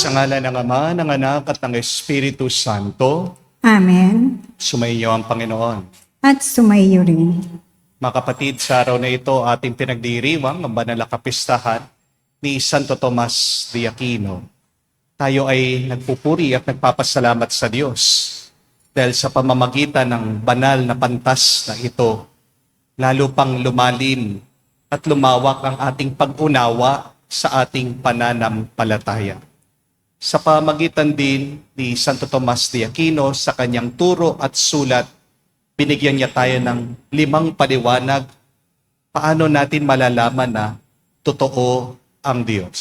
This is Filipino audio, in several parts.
Sa ngalan ng Ama, ng Anak, at ng Espiritu Santo, Amen. sumainyo ang Panginoon. At sumayo rin. Mga kapatid, sa araw na ito, ating pinagdiriwang ang banal na kapistahan ni Santo Tomas de Aquino. Tayo ay nagpupuri at nagpapasalamat sa Diyos dahil sa pamamagitan ng banal na pantas na ito, lalo pang lumalim at lumawak ang ating pag-unawa sa ating pananampalataya. Sa pamagitan din ni Santo Tomas de Aquino sa kanyang turo at sulat, binigyan niya tayo ng 5 paliwanag paano natin malalaman na totoo ang Diyos.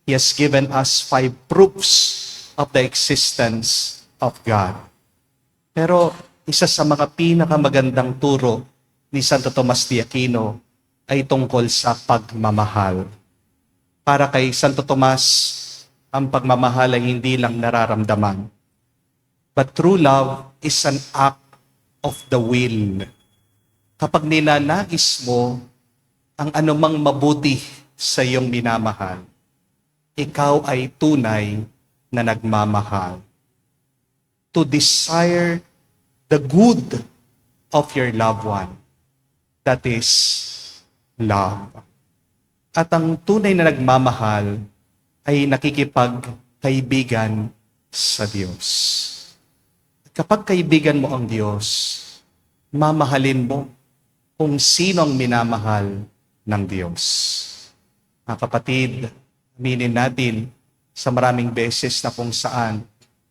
He has given us 5 proofs of the existence of God. Pero isa sa mga pinakamagandang turo ni Santo Tomas de Aquino ay tungkol sa pagmamahal. Para kay Santo Tomas, ang pagmamahal ay hindi lang nararamdaman. But true love is an act of the will. Kapag ninanais mo ang anumang mabuti sa iyong minamahal, ikaw ay tunay na nagmamahal. To desire the good of your loved one, that is love. At ang tunay na nagmamahal ay nakikipagkaibigan sa Diyos. Kapag kaibigan mo ang Diyos, mamahalin mo kung sino ang minamahal ng Diyos. Mga kapatid, aminin natin sa maraming beses na kung saan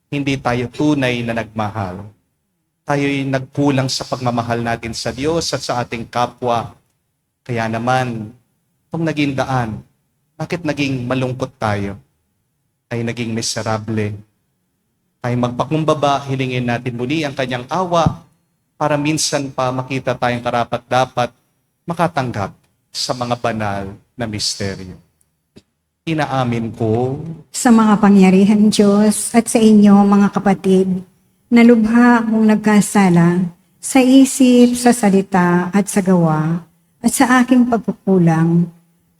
hindi tayo tunay na nagmahal. Tayo'y nagkulang sa pagmamahal natin sa Diyos at sa ating kapwa. Kaya naman, kung naging daan, bakit naging malungkot tayo? Ay naging miserable. Ay magpakumbaba, hilingin natin muli ang kanyang awa para minsan pa makita tayong karapat-dapat makatanggap sa mga banal na misteryo. Inaamin ko Sa mga pangyarihan Diyos at sa inyo mga kapatid, na lubha akong nagkasala sa isip, sa salita at sa gawa at sa aking pagkukulang.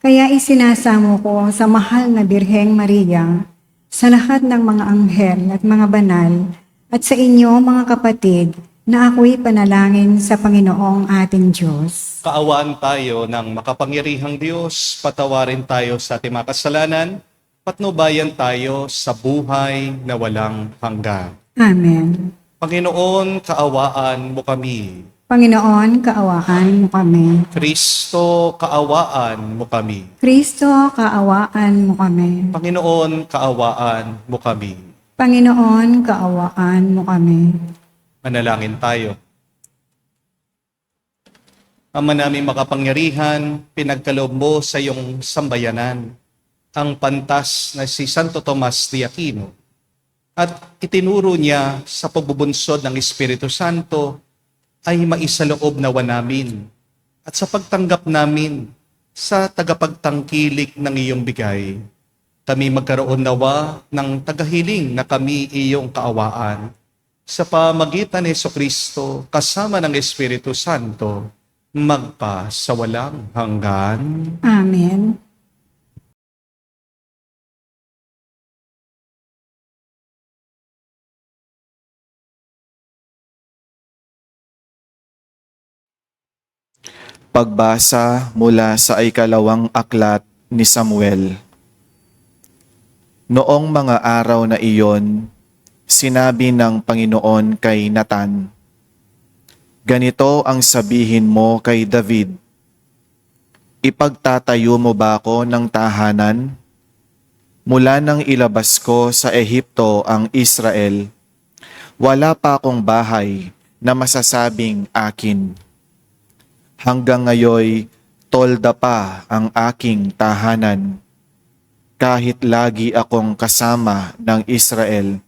Kaya isinasamo ko sa mahal na Birheng Maria, sa lahat ng mga anghel at mga banal, at sa inyo mga kapatid, na ako'y panalangin sa Panginoong ating Diyos. kaawaan tayo ng makapangyarihang Diyos, patawarin tayo sa ating mga kasalanan, patnubayan tayo sa buhay na walang hanggan. Amen. Panginoon, kaawaan mo kami. Panginoon, kaawaan mo kami. Kristo, kaawaan mo kami. Kristo, kaawaan mo kami. Panginoon, kaawaan mo kami. Panginoon, kaawaan mo kami. Manalangin tayo. Ama naming makapangyarihan, pinagkaloob mo sa iyong sambayanan ang pantas na si Santo Tomas de Aquino at itinuro niya sa pagbubunsod ng Espiritu Santo ay maisaloob nawa namin at sa pagtanggap namin sa tagapagtangkilik ng iyong bigay, kami magkaroon nawa ng tagahiling na kami iyong kaawaan sa pamagitan ni Jesucristo kasama ng Espiritu Santo magpa sa walang hanggan. Amen. Pagbasa mula sa ikalawang aklat ni Samuel. Noong mga araw na iyon, sinabi ng Panginoon kay Nathan, "Ganito ang sabihin mo kay David, ipagtatayo mo ba ako ng tahanan? Mula nang ilabas ko sa Ehipto ang Israel, wala pa akong bahay na masasabing akin. Hanggang ngayoy, tolda pa ang aking tahanan. Kahit lagi akong kasama ng Israel,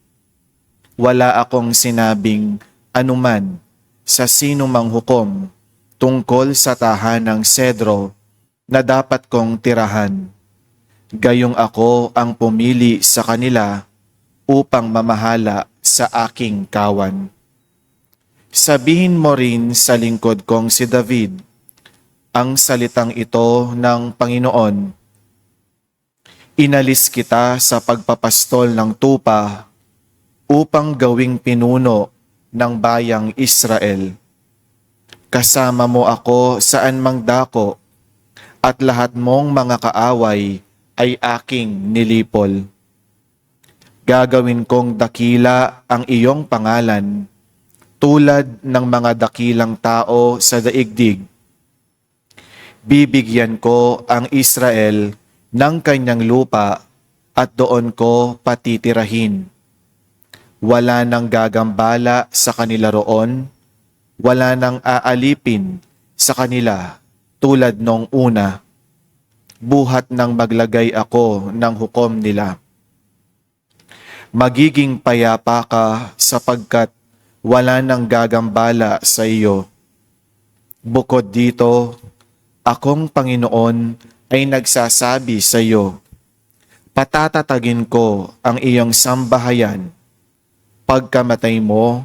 wala akong sinabing anuman sa sinumang hukom tungkol sa tahanang Sedro na dapat kong tirahan. Gayong ako ang pumili sa kanila upang mamahala sa aking kawan. Sabihin mo rin sa lingkod kong si David ang salitang ito ng Panginoon. Inalis kita sa pagpapastol ng tupa upang gawing pinuno ng bayang Israel. Kasama mo ako saan mang dako, at lahat mong mga kaaway ay aking nilipol. Gagawin kong dakila ang iyong pangalan, tulad ng mga dakilang tao sa daigdig. Bibigyan ko ang Israel ng kanyang lupa at doon ko patitirahin. Wala nang gagambala sa kanila roon, wala nang aalipin sa kanila tulad nung una. Buhat nang maglagay ako ng hukom nila. Magiging payapa ka sapagkat wala nang gagambala sa iyo. Bukod dito, akong Panginoon ay nagsasabi sa iyo, patatatagin ko ang iyong sambahayan. Pagkamatay mo,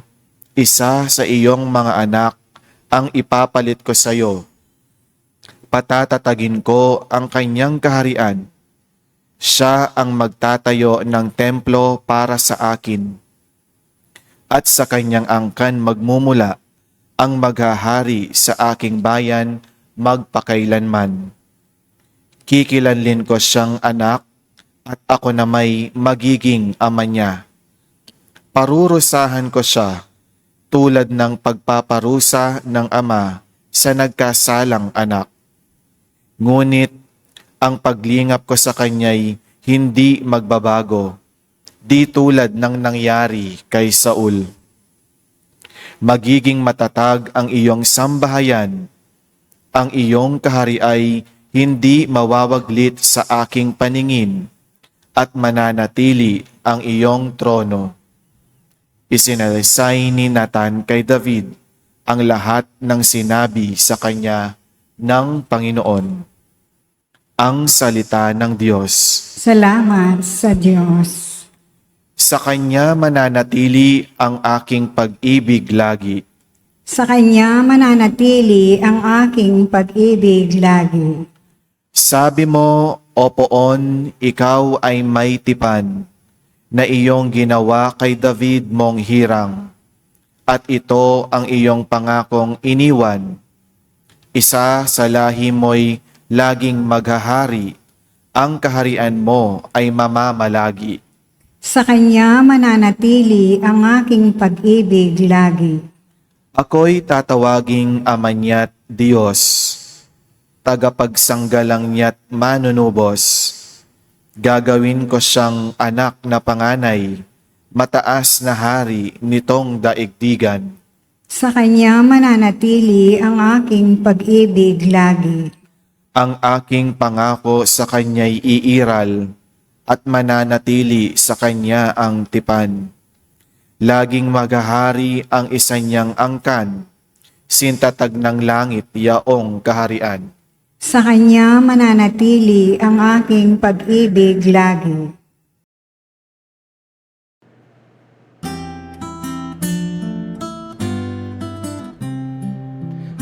isa sa iyong mga anak ang ipapalit ko sa iyo. Patatatagin ko ang kanyang kaharian. Siya ang magtatayo ng templo para sa akin. At sa kanyang angkan magmumula ang maghahari sa aking bayan magpakailanman. Kikilanlin ko siyang anak at ako na may magiging ama niya. Parurusahan ko siya tulad ng pagpaparusa ng ama sa nagkasalang anak. Ngunit ang paglingap ko sa kanya'y hindi magbabago, di tulad ng nangyari kay Saul. Magiging matatag ang iyong sambahayan, ang iyong kahari ay hindi mawawaglit sa aking paningin, at mananatili ang iyong trono. Isinalaysay ni Nathan kay David ang lahat ng sinabi sa kanya ng Panginoon. Ang salita ng Diyos. Salamat sa Diyos. Sa Kanya mananatili ang aking pag-ibig lagi. Sa Kanya mananatili ang aking pag-ibig lagi. Sabi mo, O Poon, ikaw ay may tipan, na iyong ginawa kay David mong hirang, at ito ang iyong pangakong iniwan. Isa sa lahi mo'y laging maghahari, ang kaharian mo ay mamamalagi. Sa Kanya mananatili ang aking pag-ibig lagi. Ako'y tatawaging Ama niya't Diyos, tagapagsanggalang niya't manunubos. Gagawin ko siyang anak na panganay, mataas na hari nitong daigdigan. Sa Kanya mananatili ang aking pag-ibig lagi. Ang aking pangako sa Kanya'y iiral, at mananatili sa Kanya ang tipan. Laging maghahari ang isa niyang angkan, sintatag ng langit yaong kaharian. Sa Kanya mananatili ang aking pag-ibig lagi.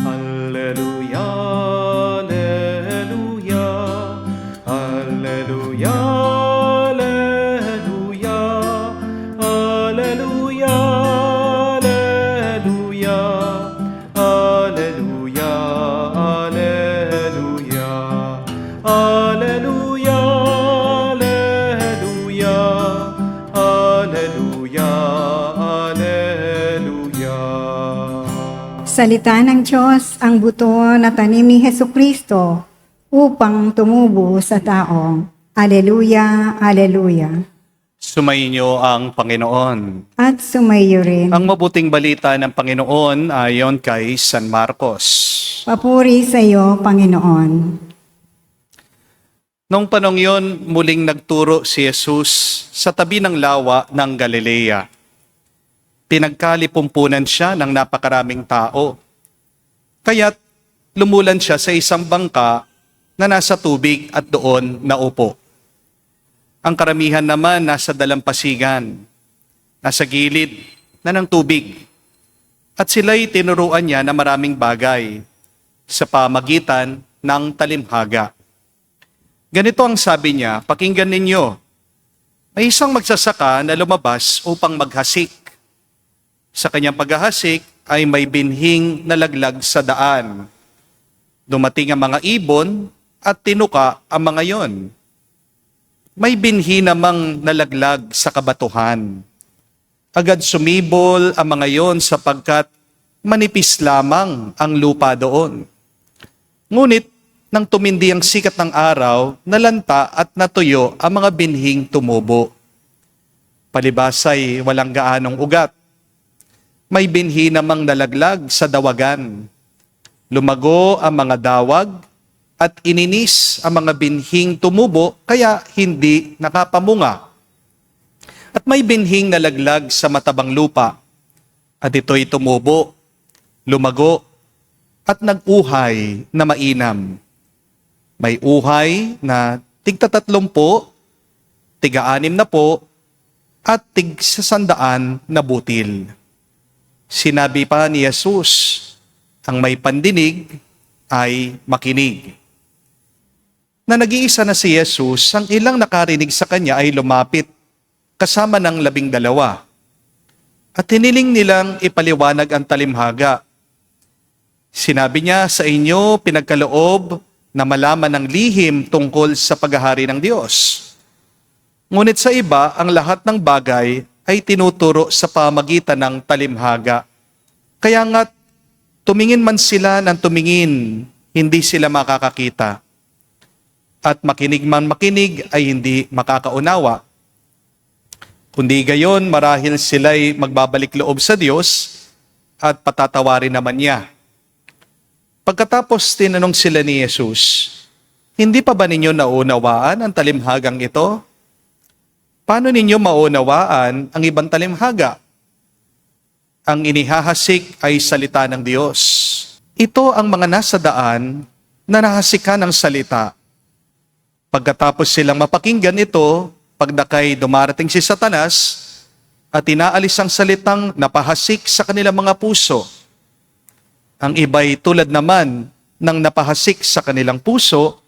Alleluia, alleluia, alleluia, alleluia, alleluia, alleluia, alleluia, alleluia, alleluia, alleluia, alleluia, alleluia. Salita ng Diyos ang buto na tanim ni Hesukristo upang tumubo sa tao. Aleluya, aleluya. Sumainyo ang Panginoon. At sumayo rin. Ang mabuting balita ng Panginoon ayon kay San Marcos. Papuri sa iyo, Panginoon. Noong panong yon, muling nagturo si Jesus sa tabi ng lawa ng Galilea. Pinagkalipumpunan siya ng napakaraming tao. Kaya't lumulan siya sa isang bangka na nasa tubig at doon naupo. Ang karamihan naman nasa dalampasigan, nasa gilid na ng tubig. At sila'y tinuruan niya na maraming bagay sa pamagitan ng talimhaga. Ganito ang sabi niya, pakinggan ninyo. May isang magsasaka na lumabas upang maghasik. Sa kanyang paghahasik ay may binhing nalaglag sa daan. Dumating ang mga ibon at tinuka ang mga yon. May binhi namang nalaglag sa kabatuhan. Agad sumibol ang mga yon sapagkat manipis lamang ang lupa doon. Ngunit nang tumindi ang sikat ng araw, nalanta at natuyo ang mga binhing tumubo. Palibas ay walang gaanong ugat. May binhi namang nalaglag sa dawagan. Lumago ang mga dawag at ininis ang mga binhing tumubo kaya hindi nakapamunga. At may binhing nalaglag sa matabang lupa at ito'y tumubo, lumago at nag-uhay na mainam. May uhay na tig-30, tig-60 at tig-100 na butil. Sinabi pa ni Jesus, ang may pandinig ay makinig. Na nag-iisa na si Jesus, ang ilang nakarinig sa kanya ay lumapit kasama ng 12. At hiniling nilang ipaliwanag ang talimhaga. Sinabi niya, sa inyo pinagkaloob na malaman ng lihim tungkol sa paghahari ng Diyos. Ngunit sa iba, ang lahat ng bagay ay tinuturo sa pamagitan ng talimhaga. Kaya nga, tumingin man sila ng tumingin, hindi sila makakakita. At makinig man makinig ay hindi makakaunawa. Kundi gayon, marahil sila'y magbabalik loob sa Diyos at patatawarin naman niya. Pagkatapos tinanong sila ni Jesus, hindi pa ba ninyo naunawaan ang talimhagang ito? Paano ninyo maunawaan ang ibang talimhaga? Ang inihahasik ay salita ng Diyos. Ito ang mga nasa daan na nahasikan ng salita. Pagkatapos silang mapakinggan ito, pagdakay dumarating si Satanas at inaalis ang salitang napahasik sa kanilang mga puso. Ang iba'y tulad naman ng napahasik sa kanilang puso.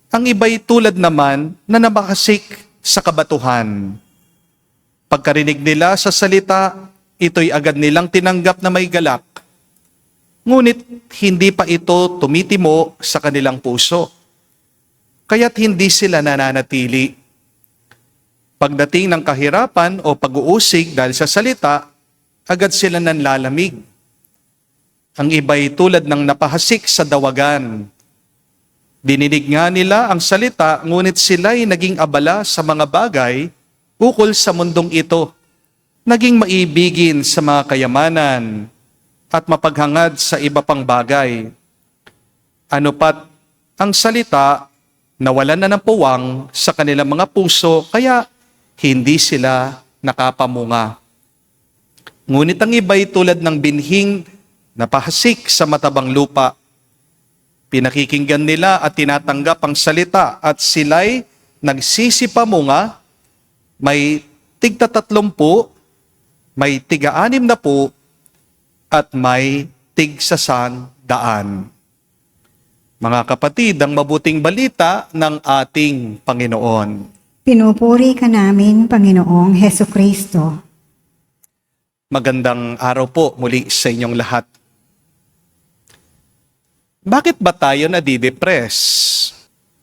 Ang iba'y tulad naman na napahasik sa kabatuhan. Pagkarinig nila sa salita, ito'y agad nilang tinanggap na may galak. Ngunit hindi pa ito tumitimo sa kanilang puso. Kaya't hindi sila nananatili. Pagdating ng kahirapan o pag-uusig dahil sa salita, agad sila nanlalamig. Ang iba'y tulad ng napahasik sa dawagan. Dininig nga nila ang salita, ngunit sila'y naging abala sa mga bagay ukol sa mundong ito. Naging maibigin sa mga kayamanan at mapaghangad sa iba pang bagay. Ano pat ang salita, nawalan na ng puwang sa kanilang mga puso, kaya hindi sila nakapamunga. Ngunit ang iba'y tulad ng binhing napahasik sa matabang lupa. Pinakikinggan nila at tinatanggap ang salita at sila'y nagsisipamunga, may tig-30, may tig-60, at may tig-100. Mga kapatid, ang mabuting balita ng ating Panginoon. Pinupuri ka namin, Panginoong Heso Kristo. Magandang araw po muli sa inyong lahat. Bakit ba tayo nadidepress?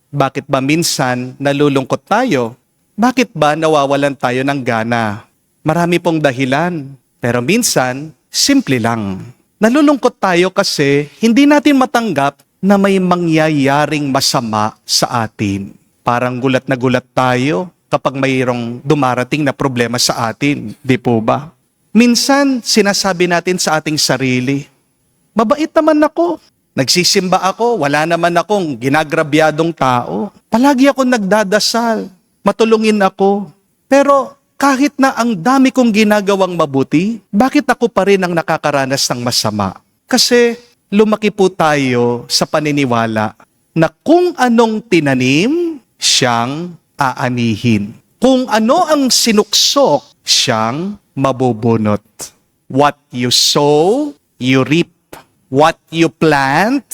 Bakit ba minsan nalulungkot tayo? Bakit ba nawawalan tayo ng gana? Marami pong dahilan, pero minsan, simple lang. Nalulungkot tayo kasi hindi natin matanggap na may mangyayaring masama sa atin. Parang gulat na gulat tayo kapag mayroong dumarating na problema sa atin, di po ba? Minsan, sinasabi natin sa ating sarili, mabait naman ako. Nagsisimba ako, wala naman akong ginagrabyadong tao. Palagi ako nagdadasal, matulungin ako. Pero kahit na ang dami kong ginagawang mabuti, bakit ako pa rin ang nakakaranas ng masama? Kasi lumaki po tayo sa paniniwala na kung anong tinanim, siyang aanihin. Kung ano ang sinuksok, siyang mabubunot. What you sow, you reap. What you plant,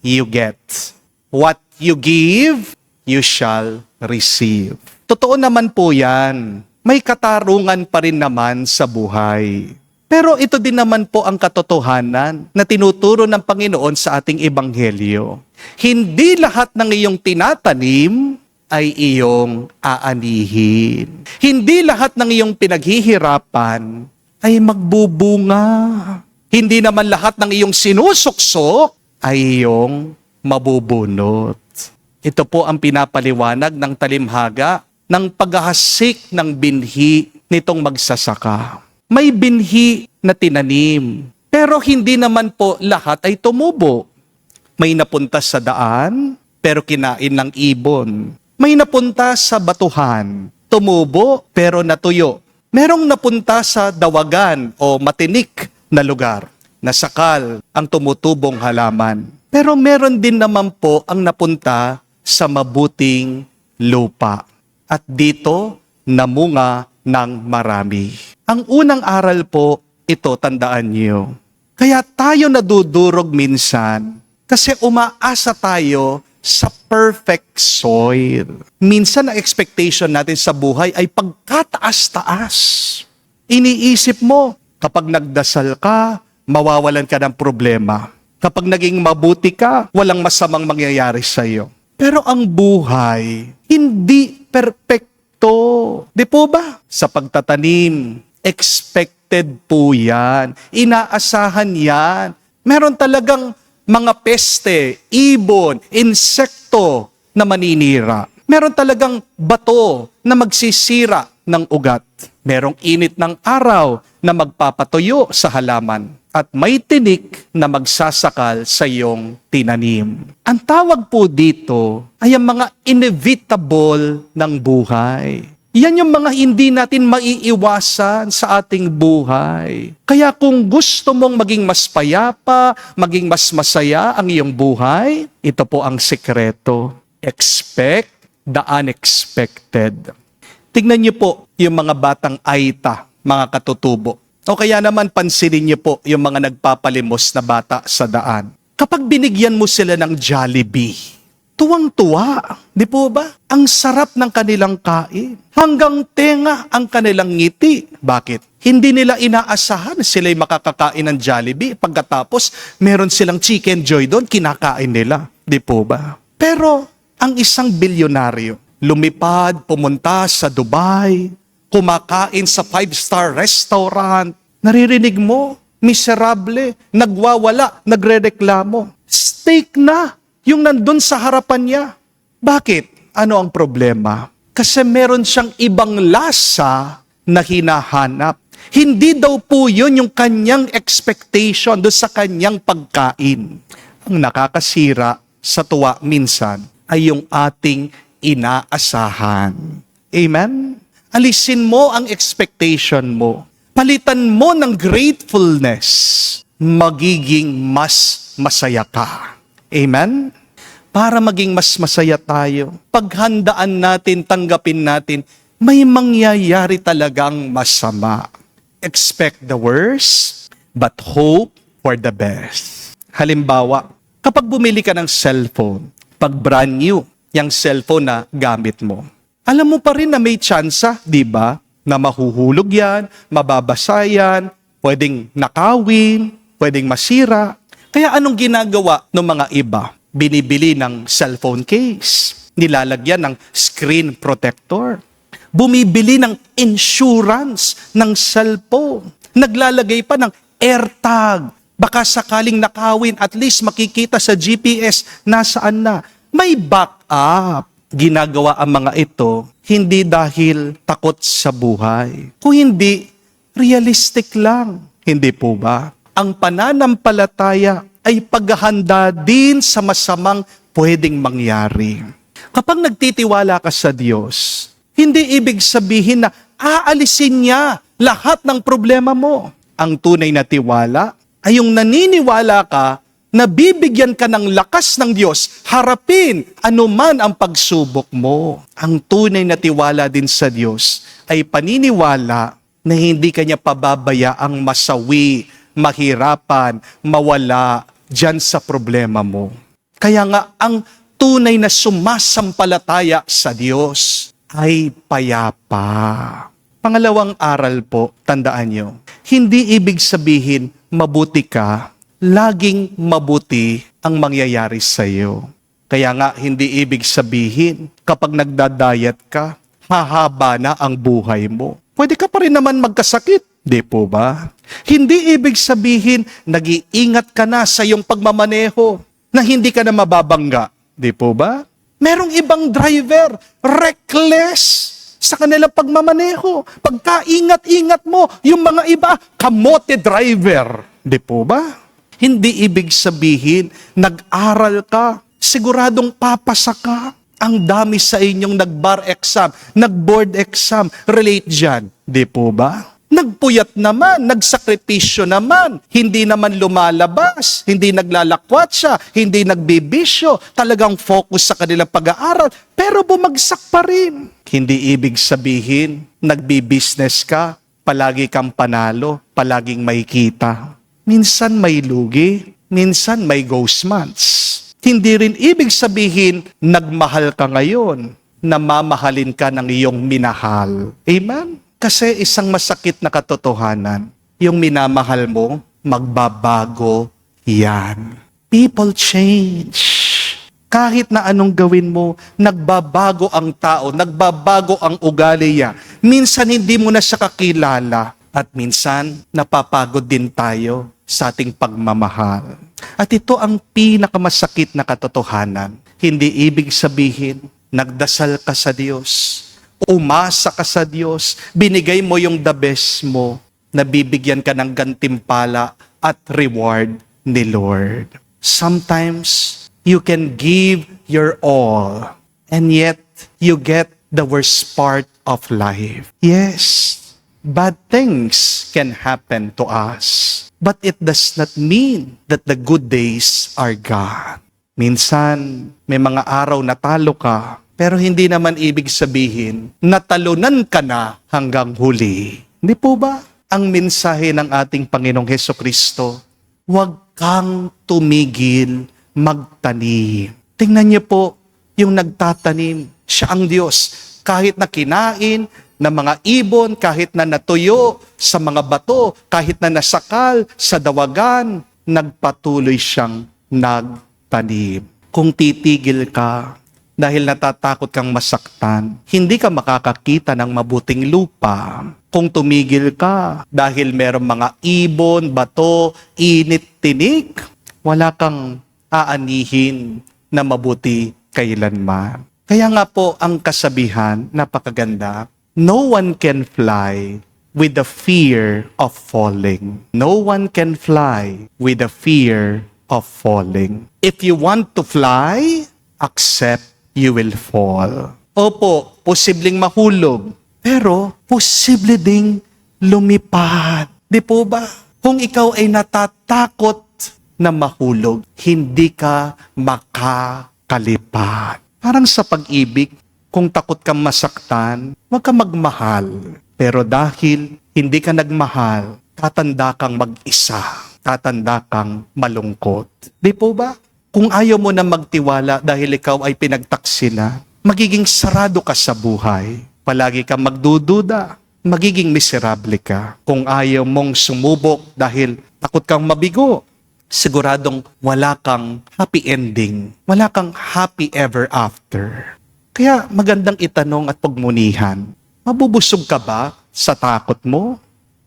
you get. What you give, you shall receive. Totoo naman po yan. May katarungan pa rin naman sa buhay. Pero ito din naman po ang katotohanan na tinuturo ng Panginoon sa ating ebanghelyo. Hindi lahat ng iyong tinatanim ay iyong aanihin. Hindi lahat ng iyong pinaghihirapan ay magbubunga. Hindi naman lahat ng iyong sinusuksok ay iyong mabubunot. Ito po ang pinapaliwanag ng talimhaga ng paghahasik ng binhi nitong magsasaka. May binhi na tinanim, pero hindi naman po lahat ay tumubo. May napunta sa daan, pero kinain ng ibon. May napunta sa batuhan, tumubo pero natuyo. Merong napunta sa dawagan o matinik na lugar, nasakal ang tumutubong halaman. Pero meron din naman po ang napunta sa mabuting lupa. At dito, namunga ng marami. Ang unang aral po, ito tandaan niyo. Kaya tayo nadudurog minsan kasi umaasa tayo sa perfect soil. Minsan ang expectation natin sa buhay ay pagkataas-taas. Iniisip mo, kapag nagdasal ka, mawawalan ka ng problema. Kapag naging mabuti ka, walang masamang mangyayari sa iyo. Pero ang buhay, hindi perfecto. Di po ba? Sa pagtatanim, expected po yan. Inaasahan yan. Meron talagang mga peste, ibon, insekto na maninira. Meron talagang bato na magsisira ng ugat. Merong init ng araw na magpapatuyo sa halaman. At may tinik na magsasakal sa iyong tinanim. Ang tawag po dito ay ang mga inevitable ng buhay. Yan yung mga hindi natin maiiwasan sa ating buhay. Kaya kung gusto mong maging mas payapa, maging mas masaya ang iyong buhay, ito po ang sekreto. Expect the unexpected. Tignan niyo po yung mga batang aita, mga katutubo. O kaya naman pansinin niyo po yung mga nagpapalimos na bata sa daan. Kapag binigyan mo sila ng Jollibee, tuwang-tuwa, di po ba? Ang sarap ng kanilang kain. Hanggang tenga ang kanilang ngiti. Bakit? Hindi nila inaasahan sila'y makakakain ng Jollibee. Pagkatapos, meron silang Chicken Joy doon, kinakain nila. Di po ba? Pero, ang isang bilyonaryo, lumipad, pumunta sa Dubai, kumakain sa 5-star restaurant, naririnig mo, miserable, nagwawala, nagrereklamo. Steak na yung nandun sa harapan niya. Bakit? Ano ang problema? Kasi meron siyang ibang lasa na hinahanap. Hindi daw po yun yung kanyang expectation doon sa kanyang pagkain. Ang nakakasira sa tuwa minsan ay yung ating inaasahan. Amen? Alisin mo ang expectation mo. Palitan mo ng gratefulness. Magiging mas masaya ka. Amen? Para maging mas masaya tayo, paghandaan natin, tanggapin natin, may mangyayari talagang masama. Expect the worst, but hope for the best. Halimbawa, kapag bumili ka ng cellphone, pag brand new, yung cellphone na gamit mo, alam mo pa rin na may tsansa, di ba? Na mahuhulog yan, mababasa yan, pwedeng nakawin, pwedeng masira. Kaya anong ginagawa ng mga iba? Binibili ng cellphone case, nilalagyan ng screen protector, bumibili ng insurance ng cellphone, naglalagay pa ng AirTag. Baka sakaling nakawin, at least makikita sa GPS nasaan na. May backup. Ginagawa ang mga ito, hindi dahil takot sa buhay. Kung hindi, realistic lang. Hindi po ba? Ang pananampalataya ay paghahanda din sa masamang pwedeng mangyari. Kapag nagtitiwala ka sa Diyos, hindi ibig sabihin na aalisin niya lahat ng problema mo. Ang tunay na tiwala ay yung naniniwala ka na bibigyan ka ng lakas ng Diyos, harapin anuman ang pagsubok mo. Ang tunay na tiwala din sa Diyos ay paniniwala na hindi kanya pababayaang masawi, mahirapan, mawala dyan sa problema mo. Kaya nga, ang tunay na sumasampalataya sa Diyos ay payapa. Pangalawang aral po, tandaan nyo, hindi ibig sabihin mabuti ka, laging mabuti ang mangyayari sa iyo. Kaya nga, hindi ibig sabihin kapag nagda-diet ka, hahaba na ang buhay mo. Pwede ka pa rin naman magkasakit, di po ba? Hindi ibig sabihin nag-iingat ka na sa iyong pagmamaneho na hindi ka na mababangga, di po ba? Merong ibang driver, reckless sa kanilang pagmamaneho. Pagkaingat-ingat mo, yung mga iba, kamote driver. Di po ba? Hindi ibig sabihin, nag-aral ka, siguradong papasa ka. Ang dami sa inyong nag-bar exam, nag-board exam, relate dyan. Di po ba? Nagpuyat naman, nagsakripisyo naman, hindi naman lumalabas, hindi naglalakwat siya, hindi nagbibisyo, talagang focus sa kanilang pag-aaral, pero bumagsak pa rin. Hindi ibig sabihin, nagbi-business ka, palagi kang panalo, palaging may kita. Minsan may lugi, minsan may ghost months. Hindi rin ibig sabihin, nagmahal ka ngayon, namamahalin ka ng iyong minahal. Amen? Kasi isang masakit na katotohanan, yung minamahal mo, magbabago yan. People change. Kahit na anong gawin mo, nagbabago ang tao, nagbabago ang ugali niya. Minsan hindi mo na siya kakilala at minsan napapagod din tayo sa ating pagmamahal. At ito ang pinakamasakit na katotohanan. Hindi ibig sabihin, nagdasal ka sa Diyos, umasa ka sa Diyos, binigay mo yung the best mo, nabibigyan ka ng gantimpala at reward ni Lord. Sometimes, you can give your all, and yet, you get the worst part of life. Yes, bad things can happen to us, but it does not mean that the good days are gone. Minsan, may mga araw na talo ka, pero hindi naman ibig sabihin, natalunan ka na hanggang huli. Hindi po ba? Ang mensahe ng ating Panginoong Hesukristo, huwag kang tumigil magtanim. Tingnan niyo po, yung nagtatanim, siya ang Diyos. Kahit na kinain ng mga ibon, kahit na natuyo sa mga bato, kahit na nasakal sa dawagan, nagpatuloy siyang nagtanim. Kung titigil ka, dahil natatakot kang masaktan, hindi ka makakakita ng mabuting lupa. Kung tumigil ka, dahil merong mga ibon, bato, init, tinik, wala kang aanihin na mabuti kailanman. Kaya nga po ang kasabihan, napakaganda, no one can fly with the fear of falling. No one can fly with the fear of falling. If you want to fly, accept you will fall. Opo, posibleng mahulog, pero posible ding lumipad. Di po ba? Kung ikaw ay natatakot na mahulog, hindi ka makakalipad. Parang sa pag-ibig, kung takot kang masaktan, huwag kang magmahal. Pero dahil hindi ka nagmahal, tatanda kang mag-isa. Tatanda kang malungkot. Di po ba? Kung ayaw mo na magtiwala dahil ikaw ay pinagtaksila, magiging sarado ka sa buhay. Palagi kang magdududa, magiging miserable ka. Kung ayaw mong sumubok dahil takot kang mabigo, siguradong wala kang happy ending. Wala kang happy ever after. Kaya magandang itanong at pagmunihan, mabubusog ka ba sa takot mo?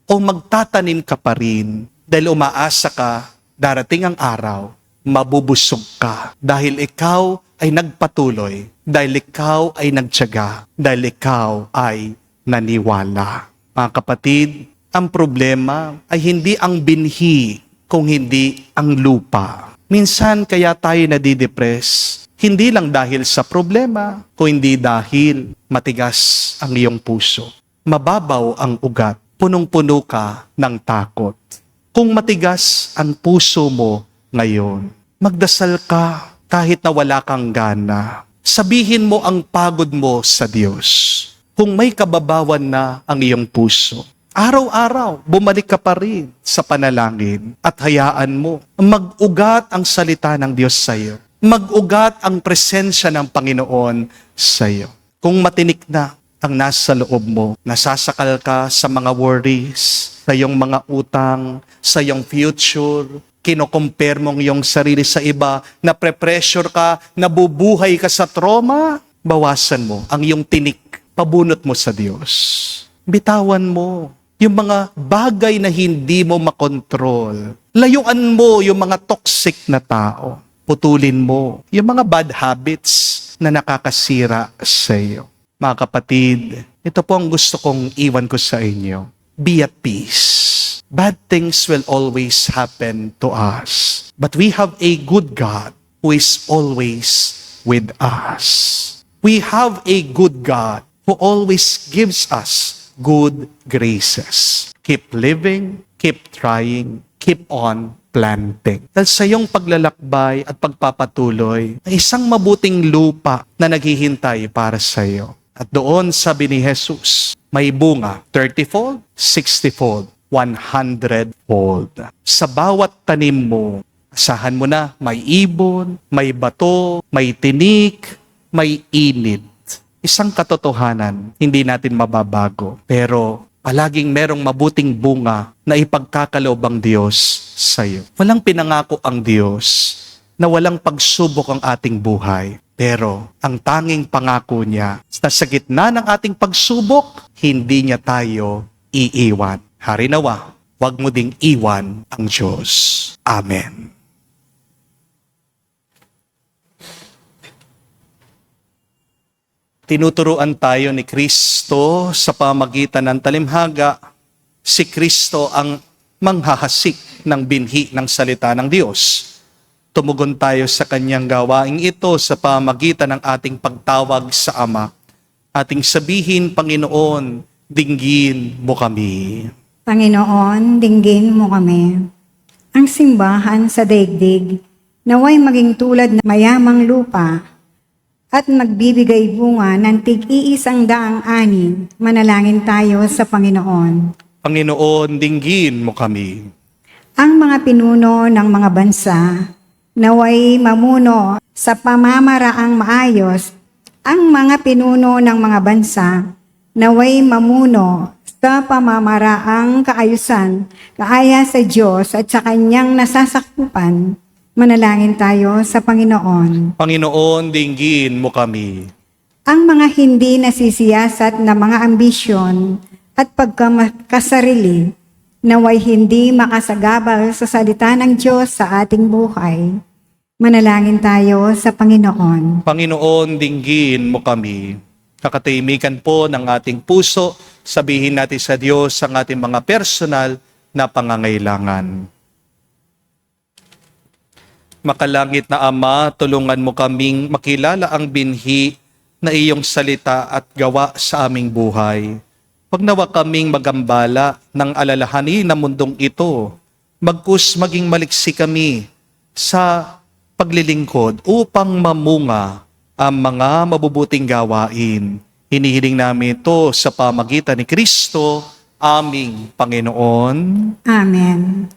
O magtatanim ka pa rin dahil umaasa ka, darating ang araw, mabubusog ka dahil ikaw ay nagpatuloy, dahil ikaw ay nagtiyaga, dahil ikaw ay naniwala. Mga kapatid, ang problema ay hindi ang binhi kung hindi ang lupa. Minsan kaya tayo nadidepress, hindi lang dahil sa problema, kung hindi dahil matigas ang iyong puso. Mababaw ang ugat, punong-puno ka ng takot. Kung matigas ang puso mo ngayon, magdasal ka kahit na wala kang gana. Sabihin mo ang pagod mo sa Diyos. Kung may kababawan na ang iyong puso, araw-araw, bumalik ka pa rin sa panalangin at hayaan mo mag-ugat ang salita ng Diyos sa iyo. mag-ugat ang presensya ng Panginoon sa iyo. Kung matinik na ang nasa loob mo, nasasakal ka sa mga worries, sa iyong mga utang, sa iyong future, kino-compare mong iyong sarili sa iba, na-pressure ka, nabubuhay ka sa trauma, bawasan mo ang iyong tinik, pabunot mo sa Diyos. Bitawan mo yung mga bagay na hindi mo makontrol. Layuan mo yung mga toxic na tao. Putulin mo yung mga bad habits na nakakasira sa iyo. Mga kapatid, ito po ang gusto kong iwan ko sa inyo. Be at peace. Bad things will always happen to us. But we have a good God who is always with us. We have a good God who always gives us good graces. Keep living, keep trying, keep on planting. Dahil sa iyong paglalakbay at pagpapatuloy, ay isang mabuting lupa na naghihintay para sa iyo. At doon, sabi ni Jesus, may bunga 30-fold, 60-fold, 100-fold. Sa bawat tanim mo, asahan mo na may ibon, may bato, may tinik, may init. Isang katotohanan, hindi natin mababago. Pero palaging merong mabuting bunga na ipagkakaloob ang Diyos sa iyo. Walang pinangako ang Diyos na walang pagsubok ang ating buhay. Pero ang tanging pangako niya na sa gitna ng ating pagsubok, hindi niya tayo iiwan. Harinawa, huwag mo ding iwan ang Diyos. Amen. Tinuturuan tayo ni Kristo sa pamagitan ng talimhaga. Si Kristo ang manghahasik ng binhi ng salita ng Diyos. Tumugon tayo sa kanyang gawaing ito sa pamagitan ng ating pagtawag sa Ama. Ating sabihin, Panginoon, dinggin mo kami. Panginoon, dinggin mo kami. Ang simbahan sa daigdig, naway maging tulad ng mayamang lupa at magbibigay bunga ng tig-iisang daang ani. Manalangin tayo sa Panginoon. Panginoon, dinggin mo kami. Ang mga pinuno ng mga bansa, naway mamuno sa pamamaraang maayos. Ang mga pinuno ng mga bansa, naway mamuno sa pamamaraang kaayusan, kaaya sa Diyos at sa kanyang nasasakupan. Manalangin tayo sa Panginoon. Panginoon, dinggin mo kami. Ang mga hindi nasisiyasat na mga ambisyon at pagkakasarili, naway hindi makasagabal sa salita ng Diyos sa ating buhay. Manalangin tayo sa Panginoon. Panginoon, dinggin mo kami. Kakatahimikan po ng ating puso, sabihin natin sa Diyos ang ating mga personal na pangangailangan. Makalangit na Ama, tulungan mo kaming makilala ang binhi na iyong salita at gawa sa aming buhay. Huwag nawa kaming magambala ng alalahanin na mundong ito. Magkus maging maliksi kami sa paglilingkod upang mamunga ang mga mabubuting gawain. Hinihiling namin ito sa pamagitan ni Kristo, aming Panginoon. Amen.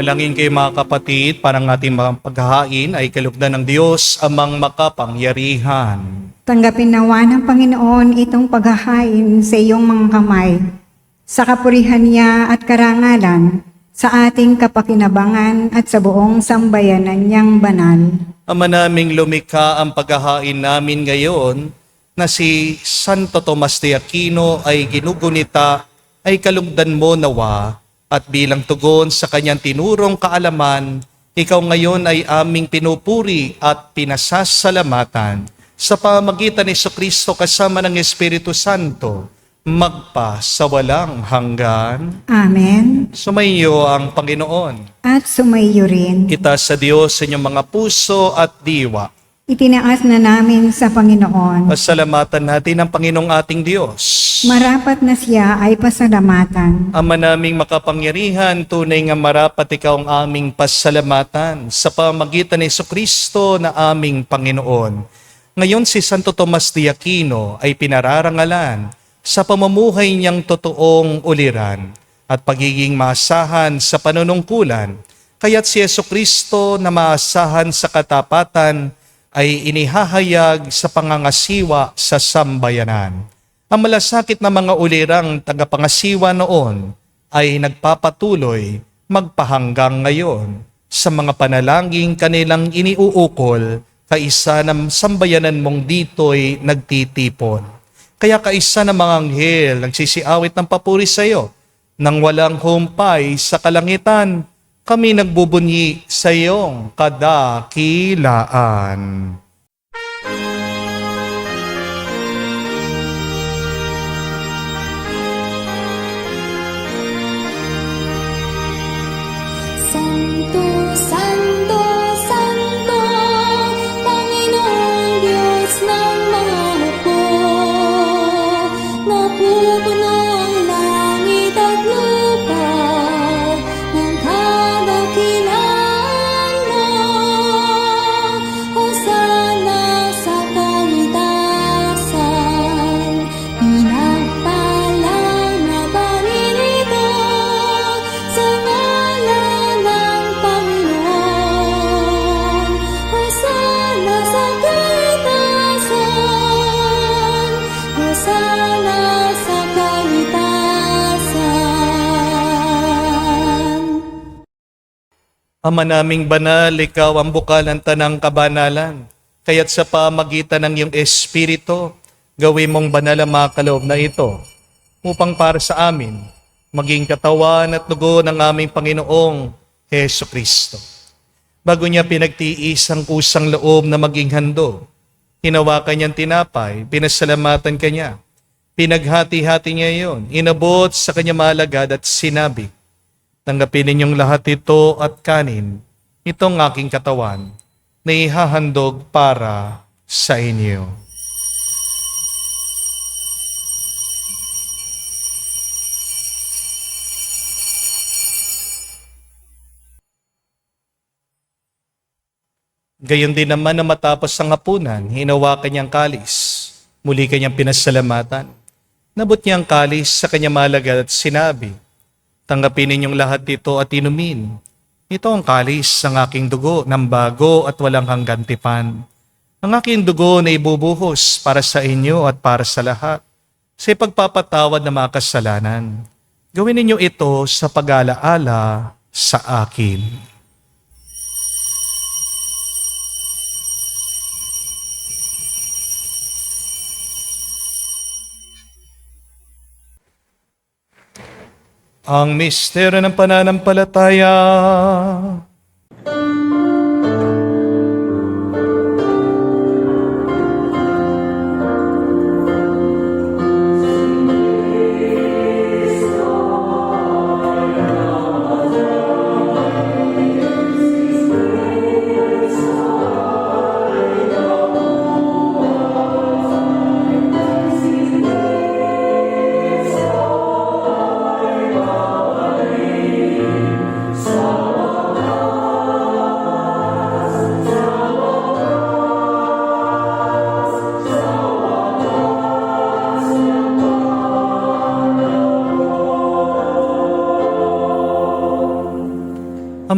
Manalangin kayo mga kapatid, parang ating mga paghahain ay kalugdan ng Diyos amang makapangyarihan. Tanggapin nawa ng Panginoon itong paghahain sa iyong mga kamay, sa kapurihan niya at karangalan, sa ating kapakinabangan at sa buong sambayanan niyang banal. Ama naming lumikha, ang paghahain namin ngayon na si Santo Tomas de Aquino ay ginugunita ay kalugdan mo nawa at bilang tugon sa kanyang tinurong kaalaman, ikaw ngayon ay aming pinupuri at pinasasalamatan sa pamamagitan ni Jesucristo kasama ng Espiritu Santo, magpa sa walang hanggan. Amen. Sumainyo ang Panginoon. At sumayo rin. Itaas sa Diyos sa inyong mga puso at diwa. Itinaas na namin sa Panginoon. Pasalamatan natin ang Panginoong ating Diyos. Marapat na siya ay pasalamatan. Ama naming makapangyarihan, tunay nga marapat ikaw ang aming pasalamatan sa pamamagitan ni Jesucristo na aming Panginoon. Ngayon si Santo Tomas de Aquino ay pinararangalan sa pamumuhay niyang totoong uliran at pagiging maasahan sa panunungkulan. Kaya't si Jesucristo na maasahan sa katapatan ay inihahayag sa pangangasiwa sa sambayanan. Ang malasakit na mga ulirang tagapangasiwa noon ay nagpapatuloy magpahanggang ngayon sa mga panalangin kanilang iniuukol kaisa ng sambayanan mong dito'y nagtitipon. Kaya kaisa ng mga anghel nagsisiawit ng papuri sa iyo, nang walang humpay sa kalangitan, kami nagbubunyi sa iyong kadakilaan. Santo, Santo, Santo, Panginoong Diyos ng mga hukbo. Napupuno ang langit at lupa ng kadakilaan mo. Hosana sa kaitasan, pinagpalang na paninito sa ngalan ng Panginoon. Hosana sa kaitasan, Hosana sa kaitasan. Ama naming banal, ikaw ang bukal ng tanang kabanalan. Kaya't sa pamagitan ng iyong Espiritu, gawin mong banal ang mga kaloob na ito, upang para sa amin, maging katawan at dugo ng aming Panginoong Heso Kristo. Bago niya pinagtiis ang kusang loob na maging handog, hinawakan niyang tinapay, pinasalamatan kanya. Pinaghati-hati niya iyon, inabot sa kanya malagad at sinabi, tanggapin ninyong lahat ito at kanin, itong aking katawan, na ihahandog para sa inyo. Gayon din naman na matapos ang hapunan, hinawakan niyang kalis. Muli kanyang pinasalamatan. Nabot niya ang kalis sa kanya malagad at sinabi, tanggapin ninyong lahat ito at inumin. Ito ang kalis ng aking dugo ng bago at walang hanggan tipan. Ang aking dugo na ibubuhos para sa inyo at para sa lahat, sa pagpapatawad ng mga kasalanan. Gawin ninyo ito sa pag-alaala sa akin. Ang misteryo ng pananampalataya.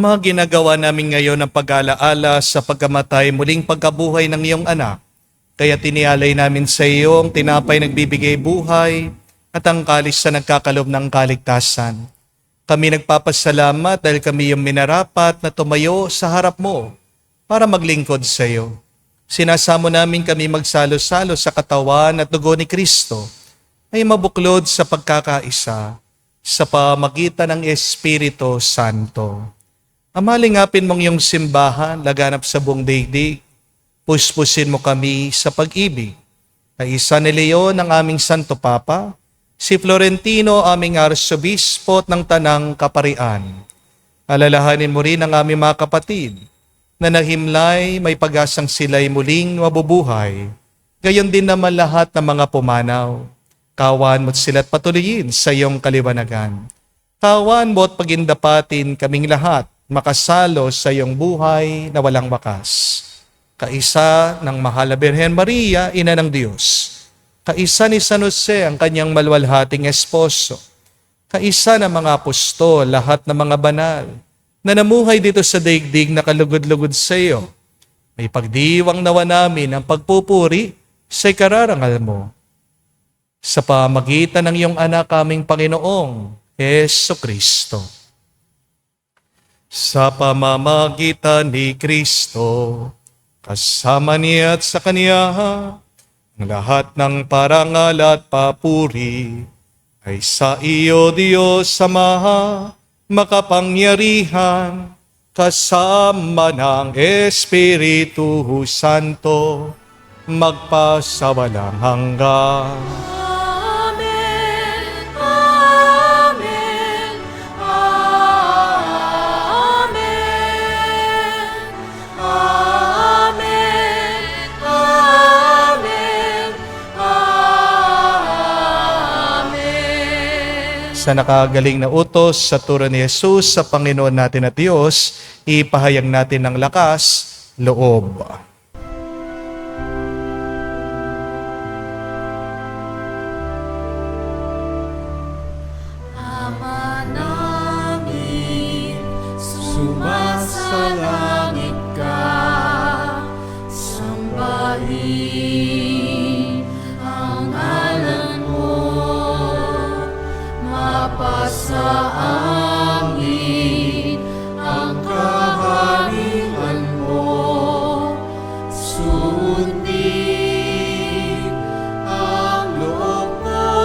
Ama, ginagawa namin ngayon ang pag-alaala sa pagkamatay muling pagkabuhay ng iyong anak. Kaya tinialay namin sa iyo ang tinapay nagbibigay buhay at ang kalis na nagkakalob ng kaligtasan. Kami nagpapasalamat dahil kami yung minarapat na tumayo sa harap mo para maglingkod sa iyo. Sinasamo namin kami magsalo-salo sa katawan at dugo ni Kristo ay mabuklod sa pagkakaisa sa pamagitan ng Espiritu Santo. Amalingapin mong iyong simbahan, laganap sa buong daigdig. Puspusin mo kami sa pag-ibig. Kaisa ni Leon ang aming Santo Papa, si Florentino aming Arsobispo ng Tanang Kaparian. Alalahanin mo rin ang aming mga kapatid na nahimlay may pag-asang sila'y muling mabubuhay. Gayon din naman lahat ng mga pumanaw. Kawan mo't sila't patuloyin sa iyong kaliwanagan. Kawan mo't pagindapatin kaming lahat makasalo sa iyong buhay na walang wakas. Kaisa ng Mahal na Birhen Maria, Ina ng Diyos. Kaisa ni San Jose, ang kanyang malwalhating esposo. Kaisa ng mga apostol, lahat ng mga banal, na namuhay dito sa daigdig na kalugod-lugod sa iyo. May pagdiwang nawa namin ang pagpupuri sa ikararangal mo. Sa pamagitan ng iyong anak aming Panginoong Heso Kristo. Sa pamamagitan ni Kristo, kasama niya at sa Kanya, ang lahat ng parangal at papuri ay sa iyo, Diyos Ama, makapangyarihan, kasama ng Espiritu Santo, magpasawalang hanggan. Amen. Amen. Amen. Amen. Amen. Amen. Sa nakagaling na utos sa turo ni Jesus sa Panginoon natin at Diyos, ipahayag natin ng lakas, loob. Ama namin, sumasalangit ka, sambahin ang ngalan mo, mapasa amin ang kaharian mo, sundin ang loob mo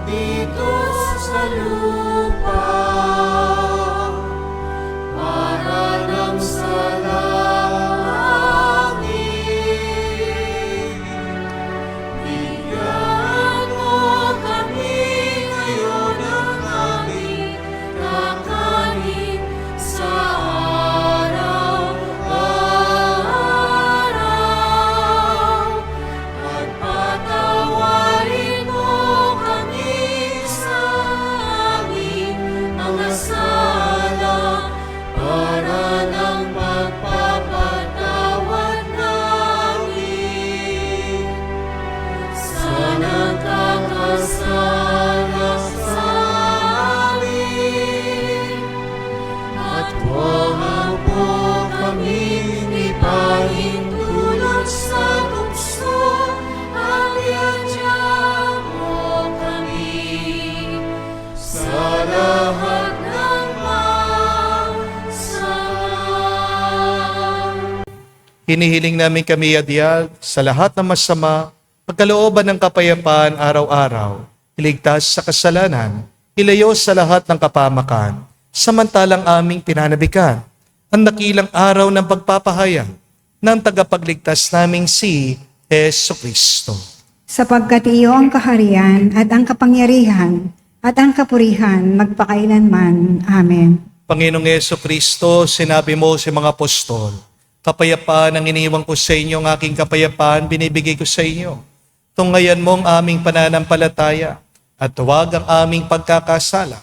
dito sa lupa para nang sa langit. Bigyan mo kami ngayon ng aming kakanin sa araw-araw at patawarin mo kami sa aming mga sala para ng pagpapatawad namin sa nagkakasala sa amin. At huwag mo kaming ipahintulot sa tukso at iadya mo kami sa lahat ng masama. Hinihiling namin kami, Adyal, sa lahat ng masama, pagkalooban ng kapayapaan araw-araw, iligtas sa kasalanan, ilayo sa lahat ng kapamakan, samantalang aming pinanabikan, ang dakilang araw ng pagpapahayag ng tagapagligtas naming si Heso Kristo. Sapagkat iyo ang kaharian at ang kapangyarihan at ang kapurihan magpakailanman. Amen. Panginoong Heso Kristo, sinabi mo sa mga apostol, kapayapaan ang iniwan ko sa inyo, ang aking kapayapaan binibigay ko sa inyo. Tunghayan mo ang aming pananampalataya at huwag ang aming pagkakasala.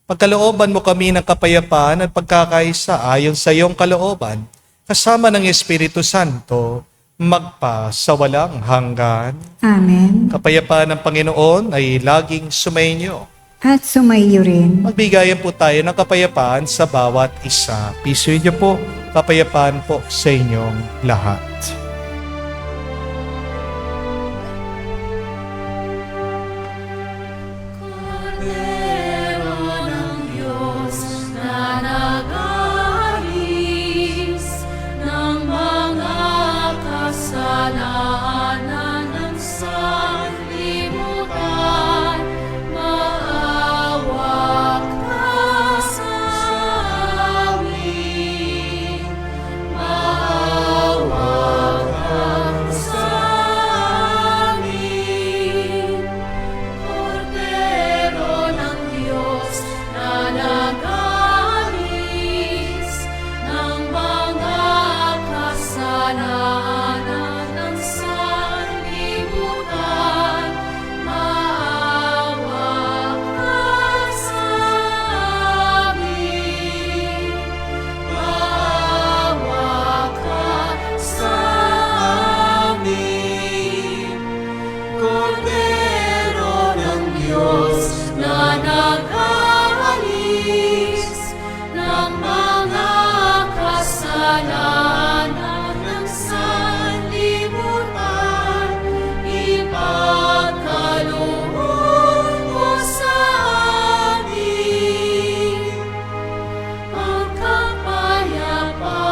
Pagkalooban mo kami ng kapayapaan at pagkakaisa ayon sa iyong kalooban, kasama ng Espiritu Santo, magpa sa walang hanggan. Amen. Kapayapaan ng Panginoon ay laging sumainyo. at sumaiyo rin. Magbigayan po tayo ng kapayapaan sa bawat isa. Piso niyo po, kapayapaan po sa inyong lahat. Cordero ng Diyos na nag-aalis ng mga kasalanan ng sanlibutan, maawa ka sa amin. Maawa ka sa amin. Cordero ng Diyos na nag-aalis ng mga kasalanan ng sanlibutan, maawa ka sa amin. Maawa ka sa amin. Cordero ng Diyos na nag-aalis ng mga kasalanan ng sanlibutan, ipagkaloob mo sa amin ang kapayapaan.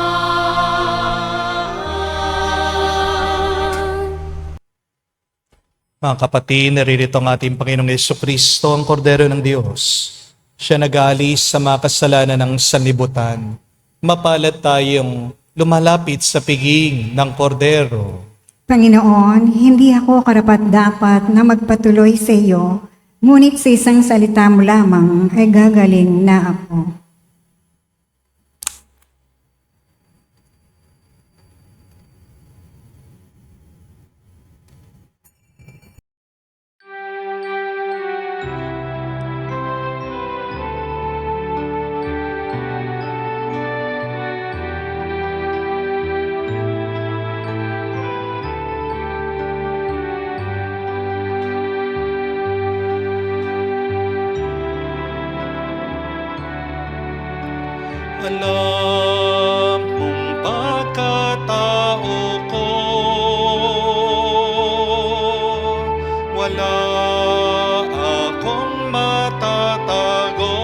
Mga kapatid, naririto ang ating Panginoong Jesucristo, ang Kordero ng Diyos. Siya nag-aalis sa mga kasalanan ng sanlibutan. Mapalad tayong lumalapit sa piging ng Kordero. Panginoon, hindi ako karapat-dapat na magpatuloy sa iyo, ngunit sa isang salita mo lamang ay gagaling na ako. Alam mong pagkatao ko, wala akong matatago.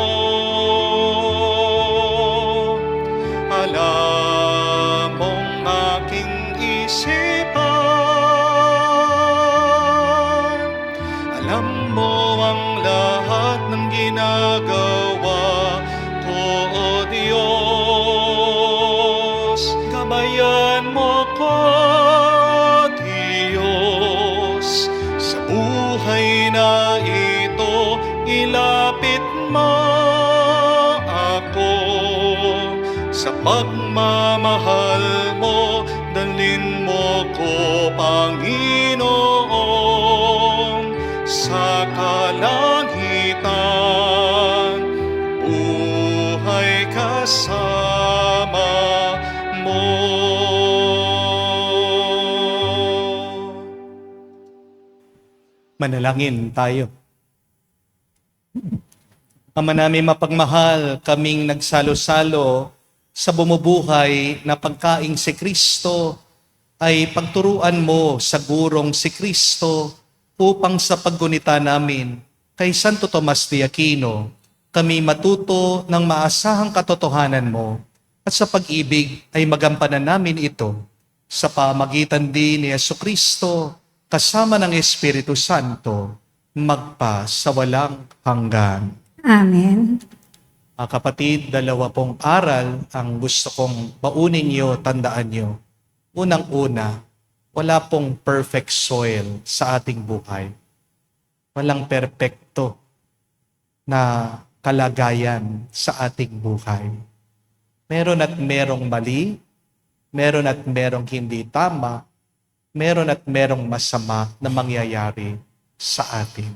Alam mong aking isipan, alam mo ang lahat ng ginagawa ko, O Diyos. Gabayan mo ko, Diyos, sa buhay na ito. Ilapit mo ako sa pagmamahal mo. Dalhin mo ko, Panginoon, sa kalangitan. Buhay kasama mo. Manalangin tayo. Ama namin mapagmahal, kaming nagsalo-salo sa bumubuhay na pagkaing si Kristo ay pagturuan mo sa gurong si Kristo upang sa paggunita namin kay Santo Tomas de Aquino, kami matuto ng maasahang katotohanan mo at sa pag-ibig ay magampanan namin ito sa pamagitan din ni Jesucristo kasama ng Espiritu Santo magpa sa walang hanggan. Amen. Mga kapatid, dalawa pong aral ang gusto kong baunin nyo, tandaan nyo. Unang-una, wala pong perfect soil sa ating buhay. Walang perpekto na kalagayan sa ating buhay. Meron at merong mali, meron at merong hindi tama, meron at merong masama na mangyayari sa atin.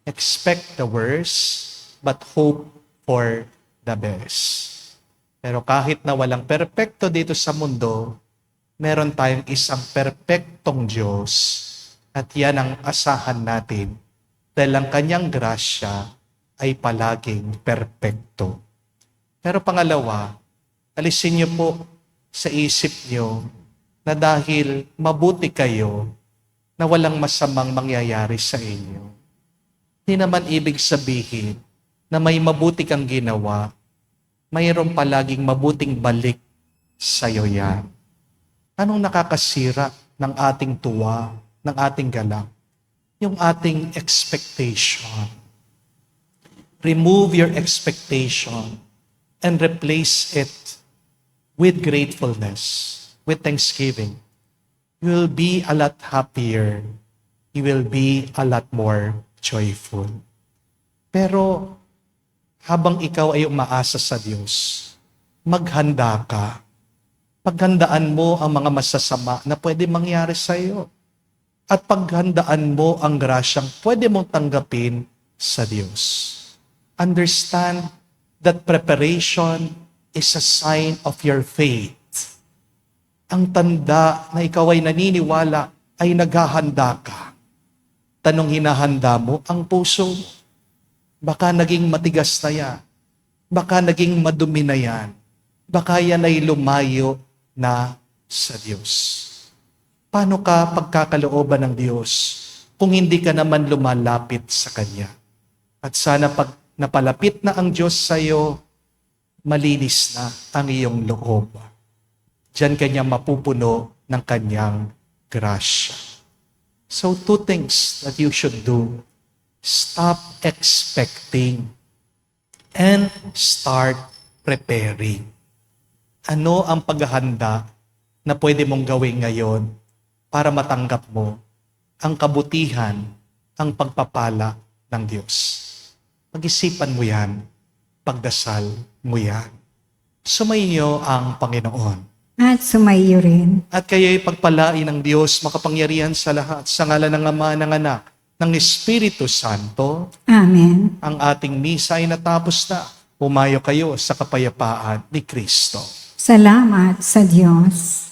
Expect the worst, but hope for the best. Pero kahit na walang perpekto dito sa mundo, meron tayong isang perpektong Diyos at yan ang asahan natin dahil ang kanyang grasya ay palaging perpekto. Pero pangalawa, alisin niyo po sa isip niyo na dahil mabuti kayo, na walang masamang mangyayari sa inyo. Hindi naman ibig sabihin na may mabuti kang ginawa, mayroon palaging mabuting balik sa'yo yan. Anong nakakasira ng ating tuwa, ng ating galak? Yung ating expectation. Remove your expectation and replace it with gratefulness, with thanksgiving. You will be a lot happier. You will be a lot more joyful. Pero habang ikaw ay umaasa sa Diyos, maghanda ka. Paghandaan mo ang mga masasama na pwede mangyari sa iyo. At paghandaan mo ang grasyang pwede mong tanggapin sa Diyos. Understand that preparation is a sign of your faith. Ang tanda na ikaw ay naniniwala ay naghahanda ka. Tanong hinahanda mo ang puso mo. Baka naging matigas na yan. Baka naging madumi na yan. Baka yan ay lumayo na sa Diyos. Paano ka pagkakalooban ng Diyos kung hindi ka naman lumalapit sa Kanya? At sana pag napalapit na ang Diyos sa iyo, malinis na ang iyong loob. Diyan kanya mapupuno ng kanyang grasya. So 2 things that you should do. Stop expecting and start preparing. Ano ang paghahanda na pwede mong gawin ngayon para matanggap mo ang kabutihan, ang pagpapala ng Diyos? Pag-isipan mo yan, pagdasal mo yan. Sumainyo ang Panginoon. At sumaiyo rin. At kayo'y pagpalain ng Diyos, makapangyarihan sa lahat, sa ngalan ng Ama, ng Anak, ng Espiritu Santo. Amen. Ang ating misa ay natapos na. Pumayo kayo sa kapayapaan ni Kristo. Salamat sa Diyos.